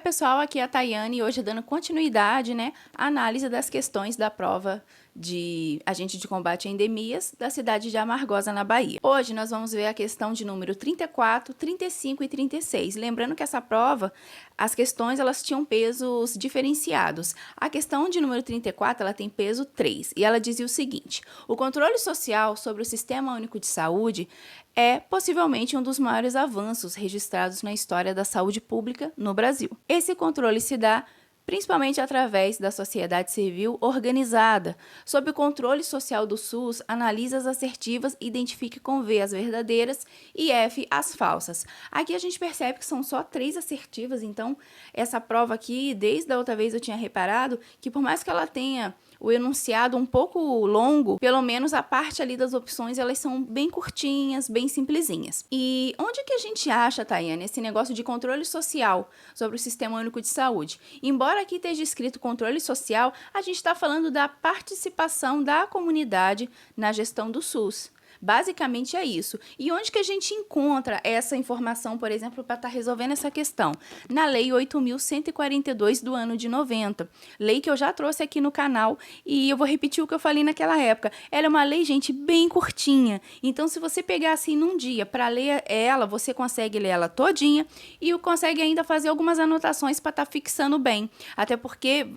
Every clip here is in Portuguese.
Pessoal, aqui é a Tayane, hoje dando continuidade, à análise das questões da prova de agente de combate a endemias da cidade de Amargosa, na Bahia. Hoje nós vamos ver a questão de número 34, 35 e 36. Lembrando que essa prova, as questões elas tinham pesos diferenciados. A questão de número 34, ela tem peso 3 e ela dizia o seguinte: o controle social sobre o Sistema Único de Saúde é possivelmente um dos maiores avanços registrados na história da saúde pública no Brasil. Esse controle se dá principalmente através da sociedade civil organizada. Sob o controle social do SUS, analisa as assertivas, identifica com V as verdadeiras e F as falsas. Aqui a gente percebe que são só 3 assertivas, então essa prova aqui, desde a outra vez eu tinha reparado que por mais que ela tenha o enunciado um pouco longo, pelo menos a parte ali das opções, elas são bem curtinhas, bem simplesinhas. E onde que a gente acha, Tayane, esse negócio de controle social sobre o Sistema Único de Saúde? Embora aqui esteja escrito controle social, a gente está falando da participação da comunidade na gestão do SUS. Basicamente é isso. E onde que a gente encontra essa informação, por exemplo, para estar resolvendo essa questão? Na Lei 8.142 do ano de 90. Lei que eu já trouxe aqui no canal e eu vou repetir o que eu falei naquela época. Ela é uma lei, gente, bem curtinha. Então, se você pegar assim num dia para ler ela, você consegue ler ela todinha e consegue ainda fazer algumas anotações para estar fixando bem. Até porque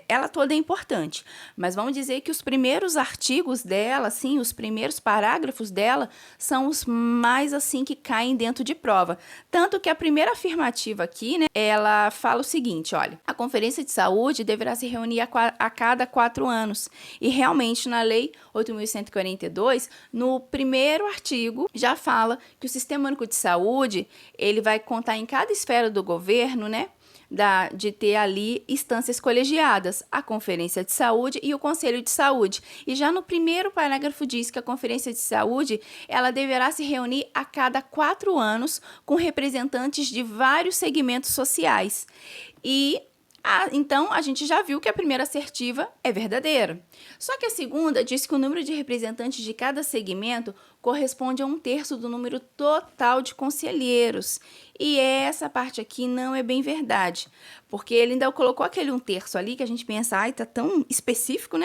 ela toda é importante. Mas vamos dizer que os primeiros artigos dela, assim, os primeiros parágrafos dela são os mais assim que caem dentro de prova. Tanto que a primeira afirmativa aqui, ela fala o seguinte, olha, a Conferência de Saúde deverá se reunir a cada 4 anos. E realmente na Lei 8.142, no primeiro artigo, já fala que o Sistema Único de Saúde, ele vai contar em cada esfera do governo, de ter ali instâncias colegiadas, a Conferência de Saúde e o Conselho de Saúde. E já no primeiro parágrafo diz que a Conferência de Saúde, ela deverá se reunir a cada 4 anos com representantes de vários segmentos sociais. Então, a gente já viu que a primeira assertiva é verdadeira. Só que a segunda diz que o número de representantes de cada segmento corresponde a 1/3 do número total de conselheiros. E essa parte aqui não é bem verdade, porque ele ainda colocou aquele 1/3 ali que a gente pensa, ai, tá tão específico,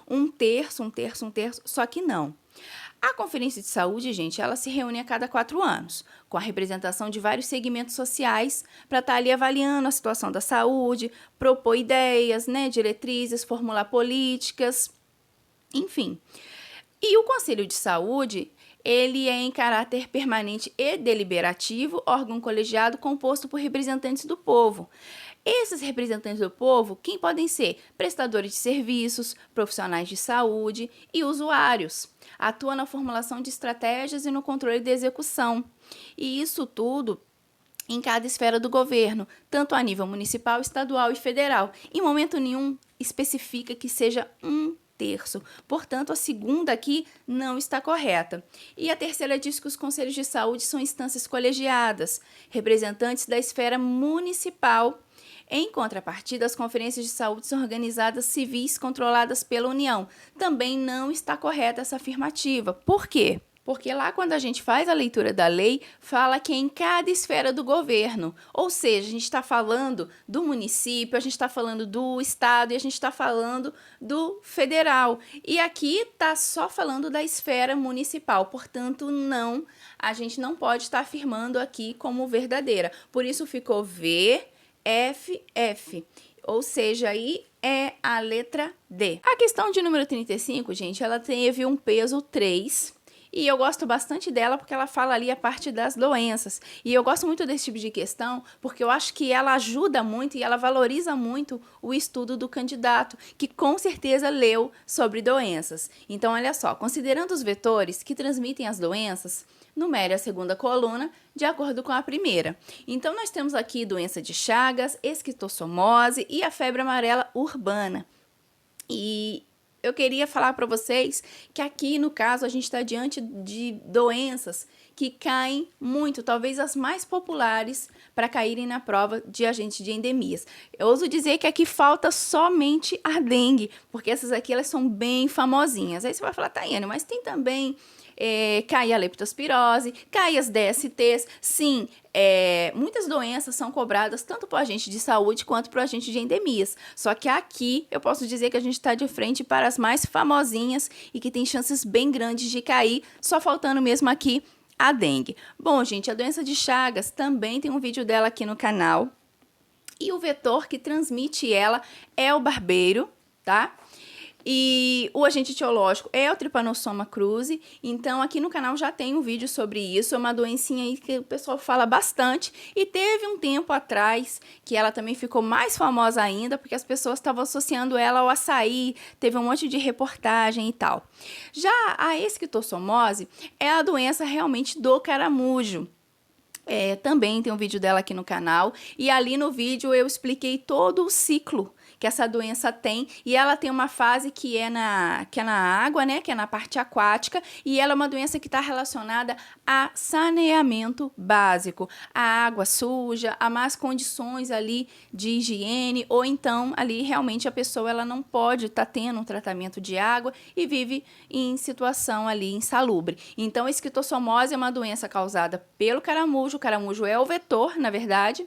1/3, 1/3, 1/3, só que não. A Conferência de Saúde, gente, ela se reúne a cada 4 anos, com a representação de vários segmentos sociais, para estar ali avaliando a situação da saúde, propor ideias, diretrizes, formular políticas, enfim. E o Conselho de Saúde, ele é em caráter permanente e deliberativo, órgão colegiado composto por representantes do povo. Esses representantes do povo, quem podem ser? Prestadores de serviços, profissionais de saúde e usuários. Atua na formulação de estratégias e no controle da execução. E isso tudo em cada esfera do governo, tanto a nível municipal, estadual e federal. Em momento nenhum especifica que seja 1/3. Portanto, a segunda aqui não está correta. E a terceira diz que os conselhos de saúde são instâncias colegiadas, representantes da esfera municipal. Em contrapartida, as conferências de saúde são organizadas civis controladas pela União. Também não está correta essa afirmativa. Por quê? Porque lá quando a gente faz a leitura da lei, fala que é em cada esfera do governo. Ou seja, a gente está falando do município, a gente está falando do estado e a gente está falando do federal. E aqui está só falando da esfera municipal. Portanto, não, a gente não pode estar afirmando aqui como verdadeira. Por isso ficou VFF. Ou seja, aí é a letra D. A questão de número 35, gente, ela teve um peso 3. E eu gosto bastante dela porque ela fala ali a parte das doenças. E eu gosto muito desse tipo de questão porque eu acho que ela ajuda muito e ela valoriza muito o estudo do candidato, que com certeza leu sobre doenças. Então, olha só, considerando os vetores que transmitem as doenças, numere a segunda coluna de acordo com a primeira. Então, nós temos aqui doença de Chagas, esquistossomose e a febre amarela urbana. E eu queria falar para vocês que aqui, no caso, a gente está diante de doenças que caem muito, talvez as mais populares para caírem na prova de agente de endemias. Eu ouso dizer que aqui falta somente a dengue, porque essas aqui elas são bem famosinhas. Aí você vai falar, Tayane, mas tem também cai a leptospirose, cai as DSTs. Sim, muitas doenças são cobradas tanto para o agente de saúde quanto para o agente de endemias. Só que aqui eu posso dizer que a gente está de frente para as mais famosinhas e que tem chances bem grandes de cair, só faltando mesmo aqui a dengue. Bom, gente, a doença de Chagas também tem um vídeo dela aqui no canal. E o vetor que transmite ela é o barbeiro, tá? E o agente etiológico é o Trypanosoma cruzi. Então, aqui no canal já tem um vídeo sobre isso. É uma doencinha aí que o pessoal fala bastante. E teve um tempo atrás que ela também ficou mais famosa ainda, porque as pessoas estavam associando ela ao açaí. Teve um monte de reportagem e tal. Já a esquistossomose é a doença realmente do caramujo. Também tem um vídeo dela aqui no canal. E ali no vídeo eu expliquei todo o ciclo que essa doença tem, e ela tem uma fase que é na água, né, que é na parte aquática, e ela é uma doença que está relacionada a saneamento básico, a água suja, a más condições ali de higiene, ou então ali realmente a pessoa ela não pode estar tendo um tratamento de água e vive em situação ali insalubre. Então, a esquistossomose é uma doença causada pelo caramujo. O caramujo é o vetor, na verdade,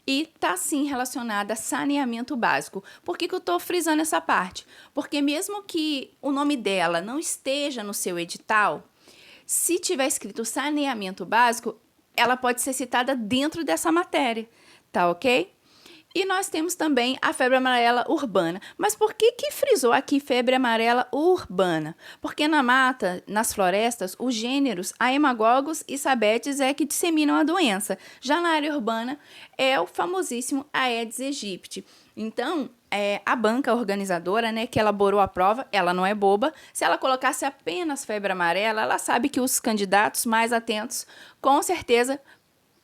e está sim relacionada a saneamento básico. Por que eu estou frisando essa parte? Porque mesmo que o nome dela não esteja no seu edital, se tiver escrito saneamento básico, ela pode ser citada dentro dessa matéria, tá ok? E nós temos também a febre amarela urbana. Mas por que frisou aqui febre amarela urbana? Porque na mata, nas florestas, os gêneros Haemagogos e Sabetes é que disseminam a doença. Já na área urbana é o famosíssimo Aedes aegypti. Então, a banca organizadora, né, que elaborou a prova, ela não é boba. Se ela colocasse apenas febre amarela, ela sabe que os candidatos mais atentos, com certeza,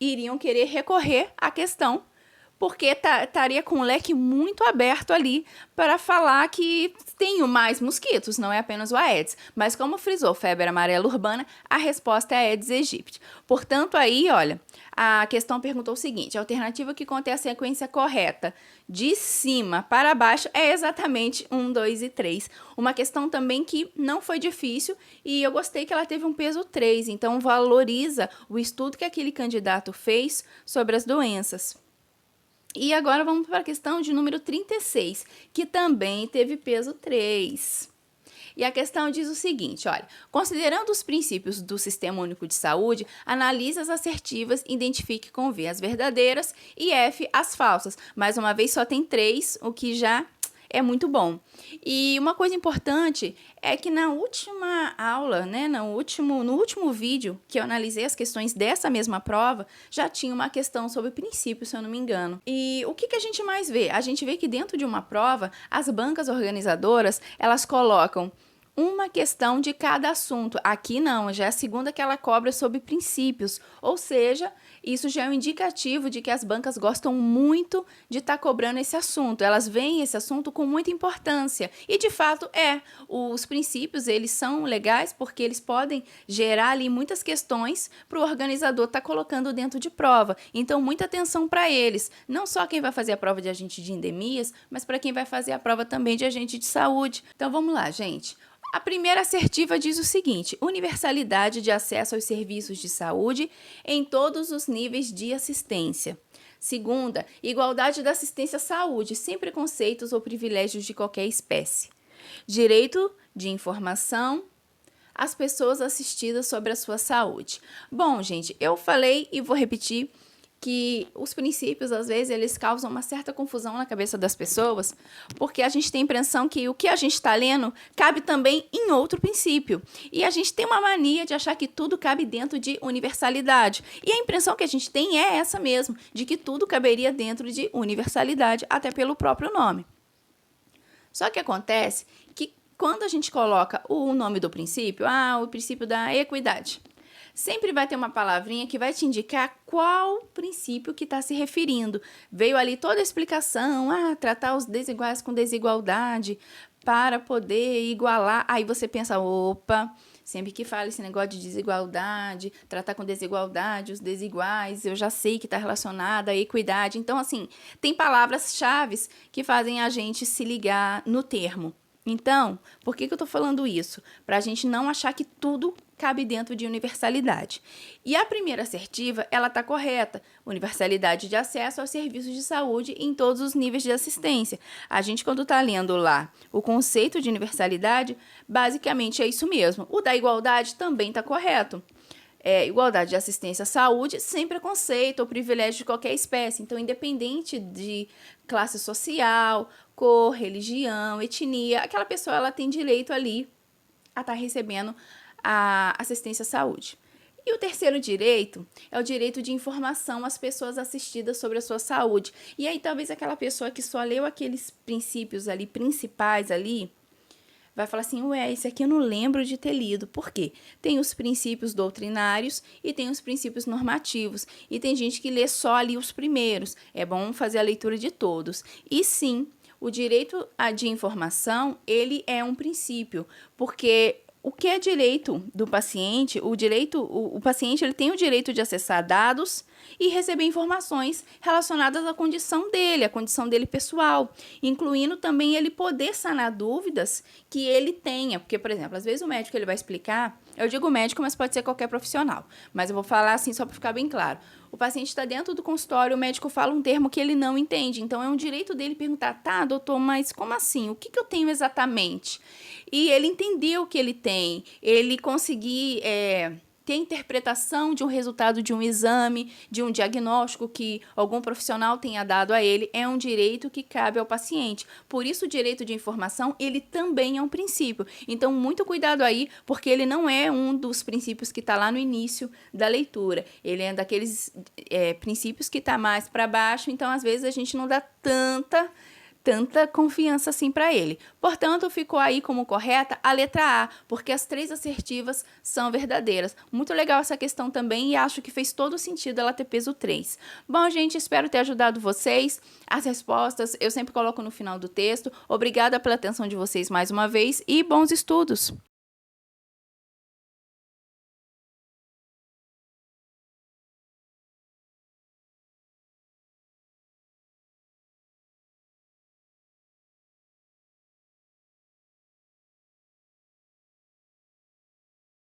iriam querer recorrer à questão, porque estaria com um leque muito aberto ali para falar que tem mais mosquitos, não é apenas o Aedes. Mas como frisou febre amarela urbana, a resposta é Aedes aegypti. Portanto, aí, olha, a questão perguntou o seguinte: a alternativa que contém a sequência correta de cima para baixo é exatamente 1, 2 e 3. Uma questão também que não foi difícil e eu gostei que ela teve um peso 3, então valoriza o estudo que aquele candidato fez sobre as doenças. E agora vamos para a questão de número 36, que também teve peso 3. E a questão diz o seguinte, olha: considerando os princípios do Sistema Único de Saúde, analise as assertivas, identifique com V as verdadeiras e F as falsas. Mais uma vez só tem 3, o que já é muito bom. E uma coisa importante é que na última aula, né, no último vídeo que eu analisei as questões dessa mesma prova, já tinha uma questão sobre princípios, se eu não me engano. E o que a gente mais vê? A gente vê que dentro de uma prova, as bancas organizadoras, elas colocam uma questão de cada assunto. Aqui não, já é a segunda que ela cobra sobre princípios, ou seja, isso já é um indicativo de que as bancas gostam muito de estar cobrando esse assunto. Elas veem esse assunto com muita importância. E, de fato, os princípios, eles são legais porque eles podem gerar ali muitas questões para o organizador estar colocando dentro de prova. Então, muita atenção para eles. Não só quem vai fazer a prova de agente de endemias, mas para quem vai fazer a prova também de agente de saúde. Então, vamos lá, gente. A primeira assertiva diz o seguinte: universalidade de acesso aos serviços de saúde em todos os níveis de assistência. Segunda, igualdade da assistência à saúde, sem preconceitos ou privilégios de qualquer espécie. Direito de informação às pessoas assistidas sobre a sua saúde. Bom, gente, eu falei e vou repetir que os princípios, às vezes, eles causam uma certa confusão na cabeça das pessoas, porque a gente tem a impressão que o que a gente está lendo cabe também em outro princípio. E a gente tem uma mania de achar que tudo cabe dentro de universalidade. E a impressão que a gente tem é essa mesmo, de que tudo caberia dentro de universalidade, até pelo próprio nome. Só que acontece que quando a gente coloca o nome do princípio, o princípio da equidade, sempre vai ter uma palavrinha que vai te indicar qual princípio que está se referindo. Veio ali toda a explicação, tratar os desiguais com desigualdade para poder igualar. Aí você pensa, opa, sempre que fala esse negócio de desigualdade, tratar com desigualdade os desiguais, eu já sei que está relacionada à equidade. Então, assim, tem palavras-chave que fazem a gente se ligar no termo. Então, por que eu estou falando isso? Para a gente não achar que tudo cabe dentro de universalidade. E a primeira assertiva, ela está correta. Universalidade de acesso aos serviços de saúde em todos os níveis de assistência. A gente, quando está lendo lá o conceito de universalidade, basicamente é isso mesmo. O da igualdade também está correto. Igualdade de assistência à saúde sem preconceito ou privilégio de qualquer espécie. Então, independente de classe social, cor, religião, etnia, aquela pessoa ela tem direito ali a estar recebendo a assistência à saúde. E o terceiro direito é o direito de informação às pessoas assistidas sobre a sua saúde. E aí, talvez aquela pessoa que só leu aqueles princípios ali, principais ali, vai falar assim, ué, esse aqui eu não lembro de ter lido. Por quê? Tem os princípios doutrinários e tem os princípios normativos. E tem gente que lê só ali os primeiros. É bom fazer a leitura de todos. E sim, o direito de informação, ele é um princípio, porque o que é direito do paciente? O paciente ele tem o direito de acessar dados e receber informações relacionadas à condição dele pessoal, incluindo também ele poder sanar dúvidas que ele tenha. Porque, por exemplo, às vezes o médico ele vai explicar, eu digo médico, mas pode ser qualquer profissional, mas eu vou falar assim só para ficar bem claro. O paciente está dentro do consultório, o médico fala um termo que ele não entende, então é um direito dele perguntar, tá, doutor, mas como assim? O que eu tenho exatamente? E ele entender o que ele tem, ele conseguir ter interpretação de um resultado de um exame, de um diagnóstico que algum profissional tenha dado a ele, é um direito que cabe ao paciente. Por isso, o direito de informação, ele também é um princípio. Então, muito cuidado aí, porque ele não é um dos princípios que está lá no início da leitura. Ele é daqueles princípios que está mais para baixo, então, às vezes, a gente não dá tanta confiança assim para ele. Portanto, ficou aí como correta a letra A, porque as 3 assertivas são verdadeiras. Muito legal essa questão também e acho que fez todo sentido ela ter peso 3. Bom, gente, espero ter ajudado vocês. As respostas eu sempre coloco no final do texto. Obrigada pela atenção de vocês mais uma vez e bons estudos!